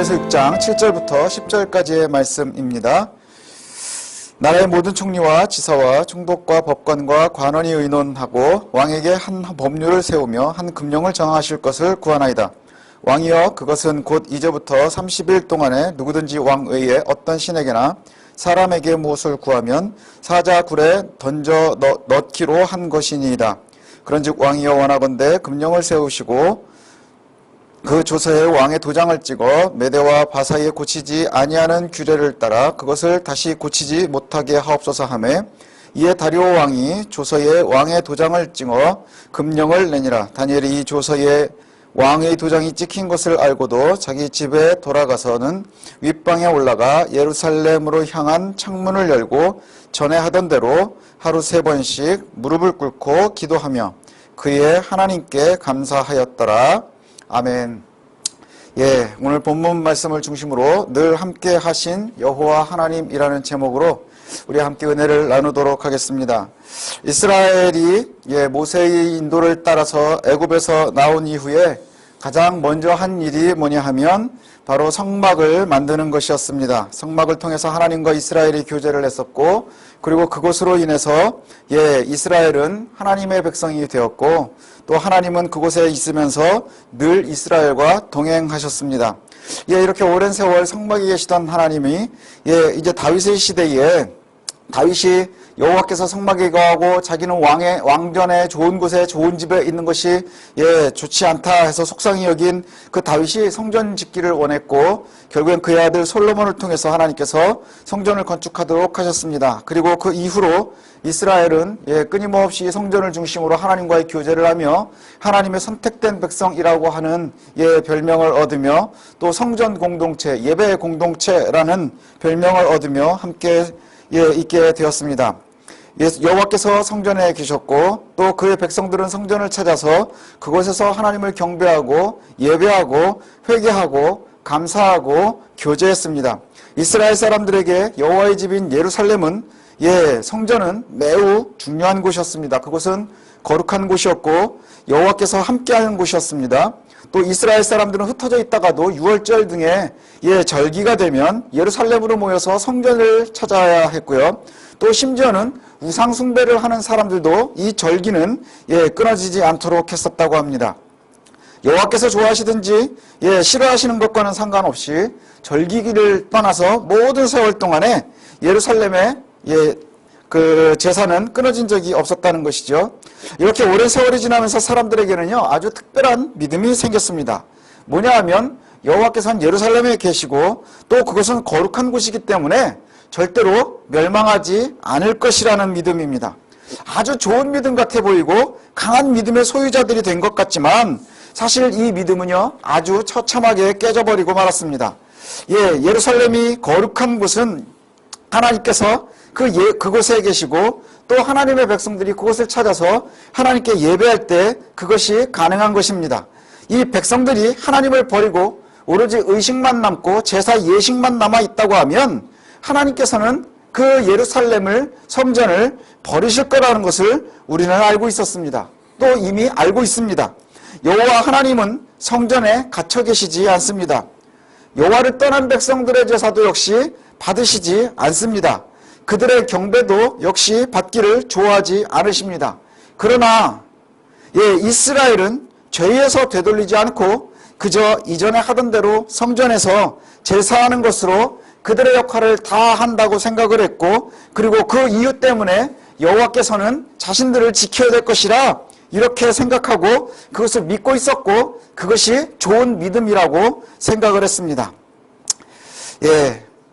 요한일서 6장 7절부터 10절까지의 말씀입니다. 나라의 모든 총리와 지사와 총독과 법관과 관원이 의논하고 왕에게 한 법률을 세우며 한 금령을 정하실 것을 구하나이다. 왕이여, 그것은 곧 이제부터 30일 동안에 누구든지 왕 외에 어떤 신에게나 사람에게 무엇을 구하면 사자굴에 던져 넣기로 한 것이니이다. 그런즉 왕이여, 원하건대 금령을 세우시고 그 조서에 왕의 도장을 찍어 메대와 바사이에 고치지 아니하는 규례를 따라 그것을 다시 고치지 못하게 하옵소서 하매, 이에 다리오 왕이 조서에 왕의 도장을 찍어 금령을 내니라. 다니엘이 이 조서에 왕의 도장이 찍힌 것을 알고도 자기 집에 돌아가서는 윗방에 올라가 예루살렘으로 향한 창문을 열고 전에 하던 대로 하루 3번씩 무릎을 꿇고 기도하며 그의 하나님께 감사하였더라. 아멘. 오늘 본문 말씀을 중심으로 늘 함께 하신 여호와 하나님이라는 제목으로 우리 함께 은혜를 나누도록 하겠습니다. 이스라엘이 모세의 인도를 따라서 애굽에서 나온 이후에 가장 먼저 한 일이 뭐냐 하면 바로 성막을 만드는 것이었습니다. 성막을 통해서 하나님과 이스라엘이 교제를 했었고, 그리고 그것으로 인해서 이스라엘은 하나님의 백성이 되었고, 또 하나님은 그곳에 있으면서 늘 이스라엘과 동행하셨습니다. 이렇게 오랜 세월 성막에 계시던 하나님이 이제 다윗의 시대에 다윗이 여호와께서 성막에 거하고 자기는 왕전에 좋은 곳에 좋은 집에 있는 것이 좋지 않다 해서 속상히 여긴 그 다윗이 성전 짓기를 원했고, 결국엔 그의 아들 솔로몬을 통해서 하나님께서 성전을 건축하도록 하셨습니다. 그리고 그 이후로 이스라엘은 끊임없이 성전을 중심으로 하나님과의 교제를 하며 하나님의 선택된 백성이라고 하는 별명을 얻으며, 또 성전 공동체, 예배 공동체라는 별명을 얻으며 함께 있게 되었습니다. 여호와께서 성전에 계셨고, 또 그의 백성들은 성전을 찾아서 그곳에서 하나님을 경배하고 예배하고 회개하고 감사하고 교제했습니다. 이스라엘 사람들에게 여호와의 집인 예루살렘은 성전은 매우 중요한 곳이었습니다. 그곳은 거룩한 곳이었고 여호와께서 함께하는 곳이었습니다. 또 이스라엘 사람들은 흩어져 있다가도 유월절 등의 절기가 되면 예루살렘으로 모여서 성전을 찾아야 했고요. 또 심지어는 우상 숭배를 하는 사람들도 이 절기는 끊어지지 않도록 했었다고 합니다. 여호와께서 좋아하시든지 싫어하시는 것과는 상관없이 절기기를 떠나서 모든 세월 동안에 예루살렘의 그 제사는 끊어진 적이 없었다는 것이죠. 이렇게 오랜 세월이 지나면서 사람들에게는요, 아주 특별한 믿음이 생겼습니다. 뭐냐 하면 여호와께서는 예루살렘에 계시고 또 그것은 거룩한 곳이기 때문에 절대로 멸망하지 않을 것이라는 믿음입니다. 아주 좋은 믿음 같아 보이고 강한 믿음의 소유자들이 된 것 같지만 사실 이 믿음은요, 아주 처참하게 깨져버리고 말았습니다. 예루살렘이 거룩한 곳은 하나님께서 그곳에 계시고 또 하나님의 백성들이 그곳을 찾아서 하나님께 예배할 때 그것이 가능한 것입니다. 이 백성들이 하나님을 버리고 오로지 의식만 남고 제사 예식만 남아있다고 하면 하나님께서는 그 예루살렘을, 성전을 버리실 거라는 것을 우리는 알고 있었습니다. 또 이미 알고 있습니다. 여호와 하나님은 성전에 갇혀 계시지 않습니다. 여호와를 떠난 백성들의 제사도 역시 받으시지 않습니다. 그들의 경배도 역시 받기를 좋아하지 않으십니다. 그러나 이스라엘은 죄에서 되돌리지 않고 그저 이전에 하던 대로 성전에서 제사하는 것으로 그들의 역할을 다 한다고 생각을 했고, 그리고 그 이유 때문에 여호와께서는 자신들을 지켜야 될 것이라 이렇게 생각하고 그것을 믿고 있었고, 그것이 좋은 믿음이라고 생각을 했습니다.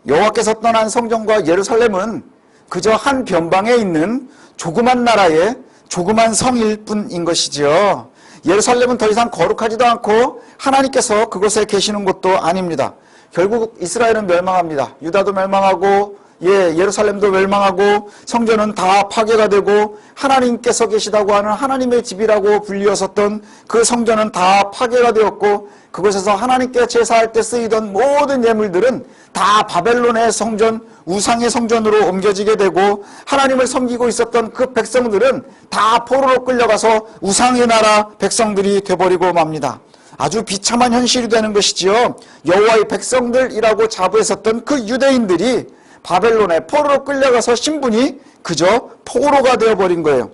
여호와께서 떠난 성전과 예루살렘은 그저 한 변방에 있는 조그만 나라의 조그만 성일 뿐인 것이지요. 예루살렘은 더 이상 거룩하지도 않고 하나님께서 그곳에 계시는 곳도 아닙니다. 결국 이스라엘은 멸망합니다. 유다도 멸망하고 예루살렘도 멸망하고 성전은 다 파괴가 되고 하나님께서 계시다고 하는 하나님의 집이라고 불리었었던 그 성전은 다 파괴가 되었고, 그곳에서 하나님께 제사할 때 쓰이던 모든 예물들은 다 바벨론의 성전, 우상의 성전으로 옮겨지게 되고, 하나님을 섬기고 있었던 그 백성들은 다 포로로 끌려가서 우상의 나라 백성들이 돼버리고 맙니다. 아주 비참한 현실이 되는 것이지요. 여호와의 백성들이라고 자부했었던 그 유대인들이 바벨론에 포로로 끌려가서 신분이 그저 포로가 되어버린 거예요.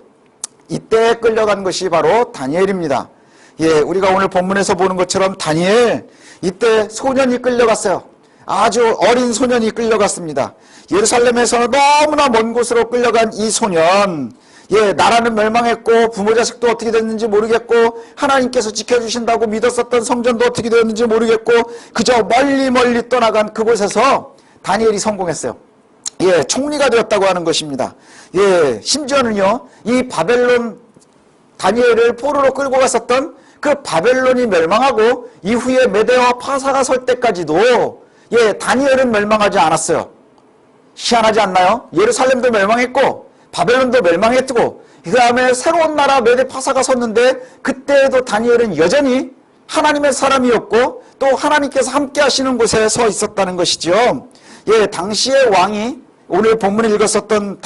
이때 끌려간 것이 바로 다니엘입니다. 예, 우리가 오늘 본문에서 보는 것처럼 다니엘, 이때 소년이 끌려갔어요. 아주 어린 소년이 끌려갔습니다. 예루살렘에서 너무나 먼 곳으로 끌려간 이 소년, 예, 나라는 멸망했고 부모 자식도 어떻게 됐는지 모르겠고 하나님께서 지켜주신다고 믿었었던 성전도 어떻게 되었는지 모르겠고 그저 멀리 떠나간 그곳에서 다니엘이 성공했어요. 예, 총리가 되었다고 하는 것입니다. 예, 심지어는요, 이 바벨론 다니엘을 포로로 끌고 갔었던 그 바벨론이 멸망하고 이후에 메대와 파사가 설 때까지도 예, 다니엘은 멸망하지 않았어요. 희한하지 않나요? 예루살렘도 멸망했고 바벨론도 멸망했고 그 다음에 새로운 나라 메대 파사가 섰는데 그때에도 다니엘은 여전히 하나님의 사람이었고 또 하나님께서 함께 하시는 곳에 서 있었다는 것이죠. 예, 당시의 왕이 오늘 본문에 읽었었던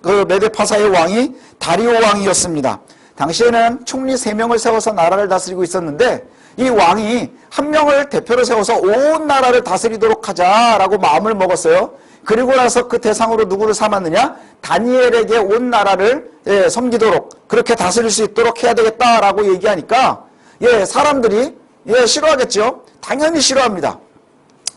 그 메대 파사의 왕이 다리오 왕이었습니다. 당시에는 총리 3명을 세워서 나라를 다스리고 있었는데 이 왕이 한 명을 대표로 세워서 온 나라를 다스리도록 하자라고 마음을 먹었어요. 그리고 나서 그 대상으로 누구를 삼았느냐? 다니엘에게 온 나라를 예, 섬기도록 그렇게 다스릴 수 있도록 해야 되겠다라고 얘기하니까 예, 사람들이 예, 싫어하겠죠. 당연히 싫어합니다.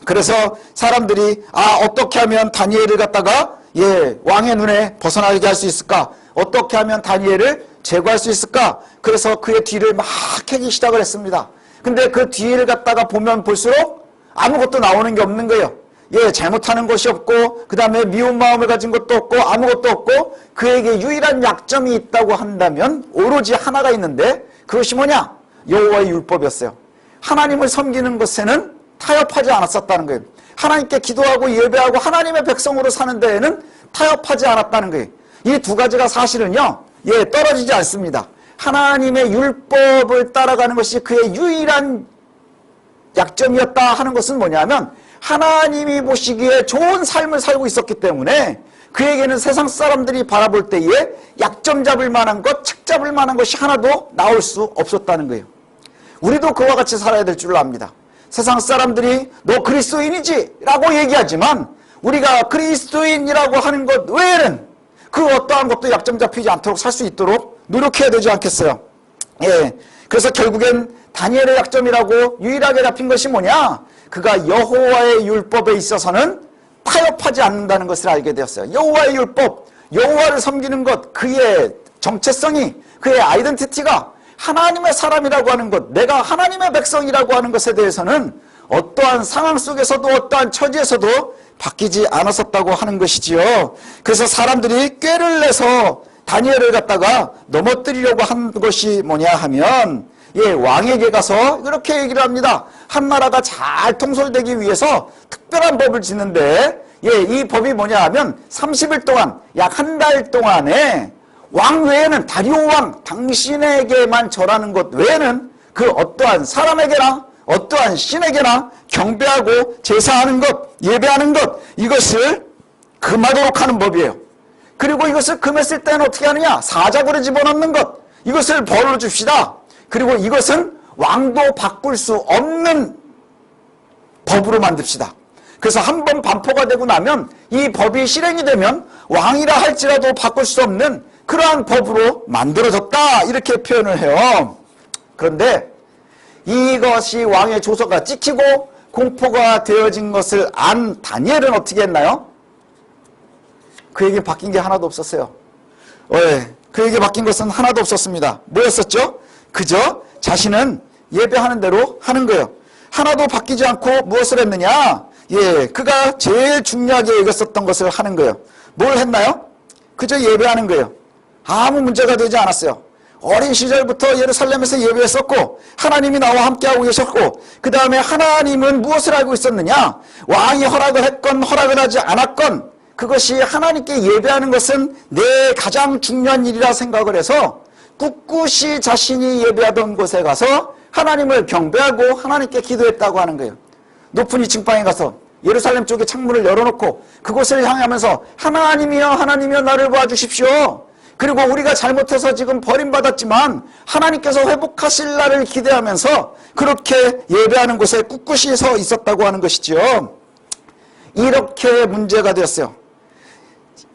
그래서 사람들이 어떻게 하면 다니엘을 갖다가 예, 왕의 눈에 벗어나게 할 수 있을까? 어떻게 하면 다니엘을 제거할 수 있을까? 그래서 그의 뒤를 막 캐기 시작을 했습니다. 근데 그 뒤를 갖다가 보면 볼수록 아무것도 나오는 게 없는 거예요. 예, 잘못하는 것이 없고 그 다음에 미운 마음을 가진 것도 없고 아무것도 없고 그에게 유일한 약점이 있다고 한다면 오로지 하나가 있는데 그것이 뭐냐? 여호와의 율법이었어요. 하나님을 섬기는 것에는 타협하지 않았었다는 거예요. 하나님께 기도하고 예배하고 하나님의 백성으로 사는 데에는 타협하지 않았다는 거예요. 이 두 가지가 사실은요, 예, 떨어지지 않습니다. 하나님의 율법을 따라가는 것이 그의 유일한 약점이었다 하는 것은 뭐냐면 하나님이 보시기에 좋은 삶을 살고 있었기 때문에 그에게는 세상 사람들이 바라볼 때에 약점 잡을 만한 것, 책 잡을 만한 것이 하나도 나올 수 없었다는 거예요. 우리도 그와 같이 살아야 될 줄 압니다. 세상 사람들이 너 그리스도인이지? 라고 얘기하지만 우리가 그리스도인이라고 하는 것 외에는 그 어떠한 것도 약점 잡히지 않도록 살 수 있도록 노력해야 되지 않겠어요? 예. 그래서 결국엔 다니엘의 약점이라고 유일하게 잡힌 것이 뭐냐? 그가 여호와의 율법에 있어서는 타협하지 않는다는 것을 알게 되었어요. 여호와의 율법, 여호와를 섬기는 것, 그의 정체성이, 그의 아이덴티티가 하나님의 사람이라고 하는 것, 내가 하나님의 백성이라고 하는 것에 대해서는 어떠한 상황 속에서도 어떠한 처지에서도 바뀌지 않았었다고 하는 것이지요. 그래서 사람들이 꾀를 내서 다니엘을 갖다가 넘어뜨리려고 한 것이 뭐냐 하면 예, 왕에게 가서 이렇게 얘기를 합니다. 한 나라가 잘 통솔되기 위해서 특별한 법을 짓는데 예, 이 법이 뭐냐 하면 30일 동안 약 한 달 동안에 왕 외에는 다리오 왕 당신에게만 절하는 것 외에는 그 어떠한 사람에게나 어떠한 신에게나 경배하고 제사하는 것, 예배하는 것 이것을 금하도록 하는 법이에요. 그리고 이것을 금했을 때는 어떻게 하느냐? 사자굴에 집어넣는 것 이것을 벌로 줍시다. 그리고 이것은 왕도 바꿀 수 없는 법으로 만듭시다. 그래서 한번 반포가 되고 나면 이 법이 실행이 되면 왕이라 할지라도 바꿀 수 없는 그러한 법으로 만들어졌다 이렇게 표현을 해요. 그런데 이것이 왕의 조서가 찍히고 공포가 되어진 것을 안 다니엘은 어떻게 했나요? 그에게 바뀐 게 하나도 없었어요. 그에게 바뀐 것은 하나도 없었습니다. 뭐였었죠? 그저 자신은 예배하는 대로 하는 거예요. 하나도 바뀌지 않고 무엇을 했느냐? 예, 그가 제일 중요하게 여겼었던 것을 하는 거예요. 뭘 했나요? 그저 예배하는 거예요. 아무 문제가 되지 않았어요. 어린 시절부터 예루살렘에서 예배했었고 하나님이 나와 함께하고 계셨고 그 다음에 하나님은 무엇을 알고 있었느냐? 왕이 허락을 했건 허락을 하지 않았건 그것이 하나님께 예배하는 것은 내 가장 중요한 일이라 생각을 해서 꿋꿋이 자신이 예배하던 곳에 가서 하나님을 경배하고 하나님께 기도했다고 하는 거예요. 높은 2층 방에 가서 예루살렘 쪽에 창문을 열어놓고 그곳을 향하면서 하나님이여 하나님이여 나를 도와주십시오. 그리고 우리가 잘못해서 지금 버림받았지만 하나님께서 회복하실 날을 기대하면서 그렇게 예배하는 곳에 꿋꿋이 서 있었다고 하는 것이지요. 이렇게 문제가 되었어요.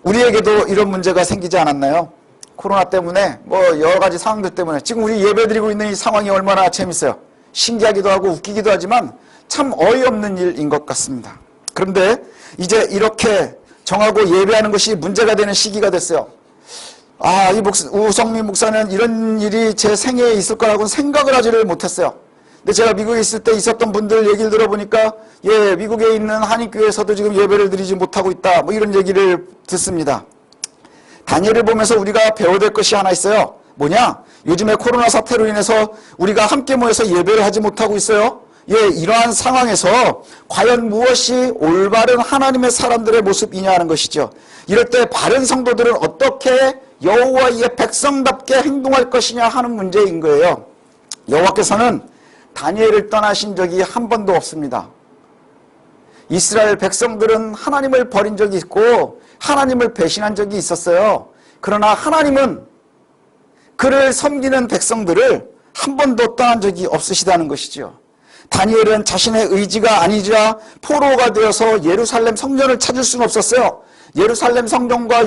우리에게도 이런 문제가 생기지 않았나요? 코로나 때문에 여러 가지 상황들 때문에 지금 우리 예배드리고 있는 이 상황이 얼마나 재밌어요. 신기하기도 하고 웃기기도 하지만 참 어이없는 일인 것 같습니다. 그런데 이제 이렇게 정하고 예배하는 것이 문제가 되는 시기가 됐어요. 이 우성민 목사는 이런 일이 제 생애에 있을 거라고는 생각을 하지를 못했어요. 근데 제가 미국에 있을 때 있었던 분들 얘기를 들어보니까 미국에 있는 한인교회에서도 지금 예배를 드리지 못하고 있다. 이런 얘기를 듣습니다. 다니엘을 보면서 우리가 배워야 될 것이 하나 있어요. 뭐냐? 요즘에 코로나 사태로 인해서 우리가 함께 모여서 예배를 하지 못하고 있어요. 이러한 상황에서 과연 무엇이 올바른 하나님의 사람들의 모습이냐 하는 것이죠. 이럴 때 바른 성도들은 어떻게 여호와의 백성답게 행동할 것이냐 하는 문제인 거예요. 여호와께서는 다니엘을 떠나신 적이 한 번도 없습니다. 이스라엘 백성들은 하나님을 버린 적이 있고 하나님을 배신한 적이 있었어요. 그러나 하나님은 그를 섬기는 백성들을 한 번도 떠난 적이 없으시다는 것이죠. 다니엘은 자신의 의지가 아니자 포로가 되어서 예루살렘 성전을 찾을 수는 없었어요. 예루살렘 성전과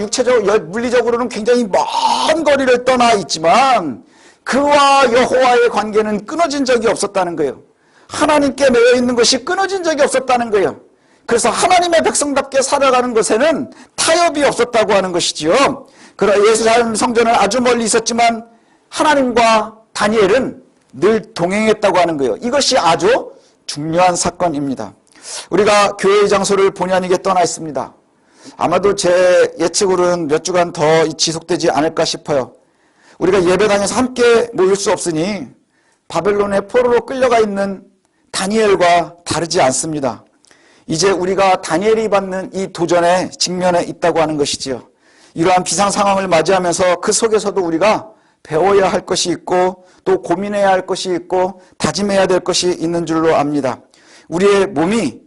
물리적으로는 굉장히 먼 거리를 떠나 있지만 그와 여호와의 관계는 끊어진 적이 없었다는 거예요. 하나님께 매여 있는 것이 끊어진 적이 없었다는 거예요. 그래서 하나님의 백성답게 살아가는 것에는 타협이 없었다고 하는 것이지요. 그러나 예루살렘 성전은 아주 멀리 있었지만 하나님과 다니엘은 늘 동행했다고 하는 거예요. 이것이 아주 중요한 사건입니다. 우리가 교회의 장소를 본의 아니게 떠나 있습니다. 아마도 제 예측으로는 몇 주간 더 지속되지 않을까 싶어요. 우리가 예배당에서 함께 모일 수 없으니 바벨론의 포로로 끌려가 있는 다니엘과 다르지 않습니다. 이제 우리가 다니엘이 받는 이 도전에 직면해 있다고 하는 것이지요. 이러한 비상 상황을 맞이하면서 그 속에서도 우리가 배워야 할 것이 있고 또 고민해야 할 것이 있고 다짐해야 될 것이 있는 줄로 압니다. 우리의 몸이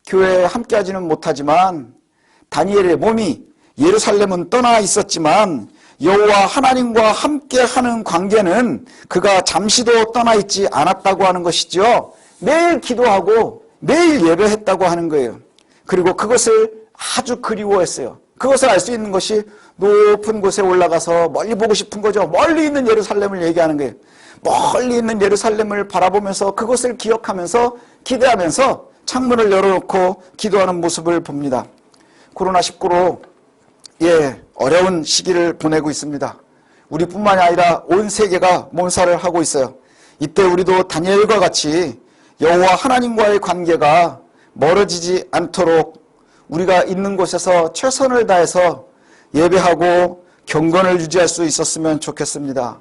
교회에 함께하지는 못하지만 다니엘의 몸이 예루살렘은 떠나 있었지만 여호와 하나님과 함께하는 관계는 그가 잠시도 떠나 있지 않았다고 하는 것이죠. 매일 기도하고 매일 예배했다고 하는 거예요. 그리고 그것을 아주 그리워했어요. 그것을 알 수 있는 것이 높은 곳에 올라가서 멀리 보고 싶은 거죠. 멀리 있는 예루살렘을 얘기하는 거예요. 멀리 있는 예루살렘을 바라보면서 그것을 기억하면서 기대하면서 창문을 열어놓고 기도하는 모습을 봅니다. 코로나19로 어려운 시기를 보내고 있습니다. 우리뿐만이 아니라 온 세계가 몸살을 하고 있어요. 이때 우리도 다니엘과 같이 여호와 하나님과의 관계가 멀어지지 않도록 우리가 있는 곳에서 최선을 다해서 예배하고 경건을 유지할 수 있었으면 좋겠습니다.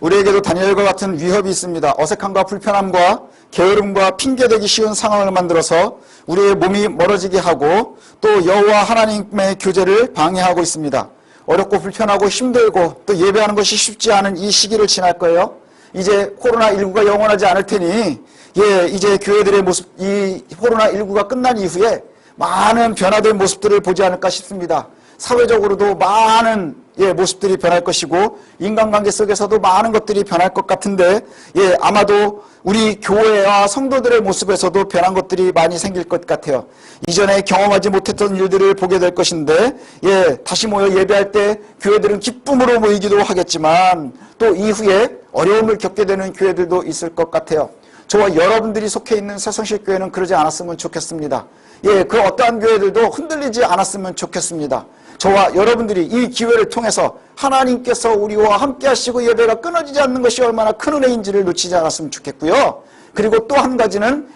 우리에게도 다니엘과 같은 위협이 있습니다. 어색함과 불편함과 게으름과 핑계대기 쉬운 상황을 만들어서 우리의 몸이 멀어지게 하고 또 여호와 하나님의 교제를 방해하고 있습니다. 어렵고 불편하고 힘들고 또 예배하는 것이 쉽지 않은 이 시기를 지날 거예요. 이제 코로나19가 영원하지 않을 테니 이제 교회들의 모습, 이 코로나19가 끝난 이후에 많은 변화된 모습들을 보지 않을까 싶습니다. 사회적으로도 많은 모습들이 변할 것이고 인간관계 속에서도 많은 것들이 변할 것 같은데 아마도 우리 교회와 성도들의 모습에서도 변한 것들이 많이 생길 것 같아요. 이전에 경험하지 못했던 일들을 보게 될 것인데 다시 모여 예배할 때 교회들은 기쁨으로 모이기도 하겠지만 또 이후에 어려움을 겪게 되는 교회들도 있을 것 같아요. 저와 여러분들이 속해 있는 새성실 교회는 그러지 않았으면 좋겠습니다. 그 어떠한 교회들도 흔들리지 않았으면 좋겠습니다. 저와 여러분들이 이 기회를 통해서 하나님께서 우리와 함께 하시고 예배가 끊어지지 않는 것이 얼마나 큰 은혜인지를 놓치지 않았으면 좋겠고요. 그리고 또 한 가지는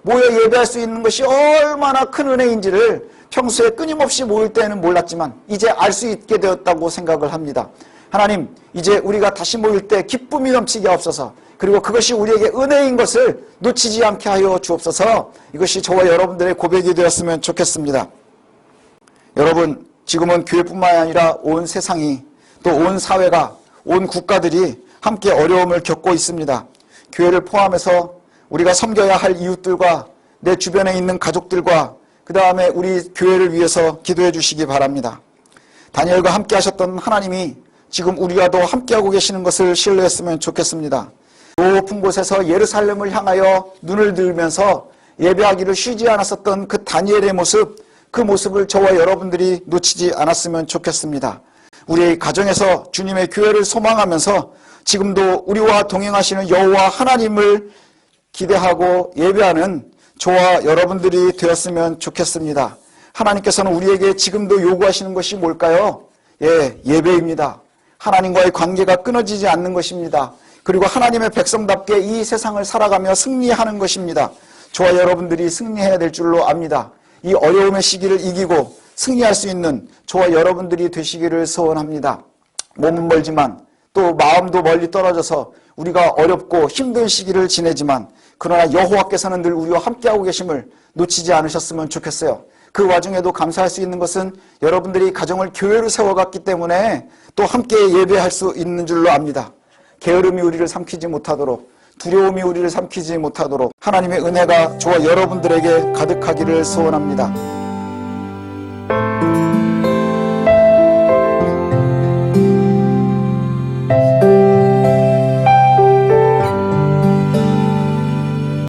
모여 예배할 수 있는 것이 얼마나 큰 은혜인지를 평소에 끊임없이 모일 때는 몰랐지만 이제 알 수 있게 되었다고 생각을 합니다. 하나님, 이제 우리가 다시 모일 때 기쁨이 넘치게 하옵소서. 그리고 그것이 우리에게 은혜인 것을 놓치지 않게 하여 주옵소서. 이것이 저와 여러분들의 고백이 되었으면 좋겠습니다. 여러분, 지금은 교회뿐만 아니라 온 세상이 또 온 사회가 온 국가들이 함께 어려움을 겪고 있습니다. 교회를 포함해서 우리가 섬겨야 할 이웃들과 내 주변에 있는 가족들과 그 다음에 우리 교회를 위해서 기도해 주시기 바랍니다. 다니엘과 함께 하셨던 하나님이 지금 우리가 더 함께하고 계시는 것을 신뢰했으면 좋겠습니다. 높은 곳에서 예루살렘을 향하여 눈을 들면서 예배하기를 쉬지 않았었던 그 다니엘의 모습, 그 모습을 저와 여러분들이 놓치지 않았으면 좋겠습니다. 우리 가정에서 주님의 교회를 소망하면서 지금도 우리와 동행하시는 여호와 하나님을 기대하고 예배하는 저와 여러분들이 되었으면 좋겠습니다. 하나님께서는 우리에게 지금도 요구하시는 것이 뭘까요? 예배입니다. 하나님과의 관계가 끊어지지 않는 것입니다. 그리고 하나님의 백성답게 이 세상을 살아가며 승리하는 것입니다. 저와 여러분들이 승리해야 될 줄로 압니다. 이 어려움의 시기를 이기고 승리할 수 있는 저와 여러분들이 되시기를 소원합니다. 몸은 멀지만 또 마음도 멀리 떨어져서 우리가 어렵고 힘든 시기를 지내지만 그러나 여호와께서는 늘 우리와 함께하고 계심을 놓치지 않으셨으면 좋겠어요. 그 와중에도 감사할 수 있는 것은 여러분들이 가정을 교회로 세워갔기 때문에 또 함께 예배할 수 있는 줄로 압니다. 게으름이 우리를 삼키지 못하도록, 두려움이 우리를 삼키지 못하도록 하나님의 은혜가 저와 여러분들에게 가득하기를 소원합니다.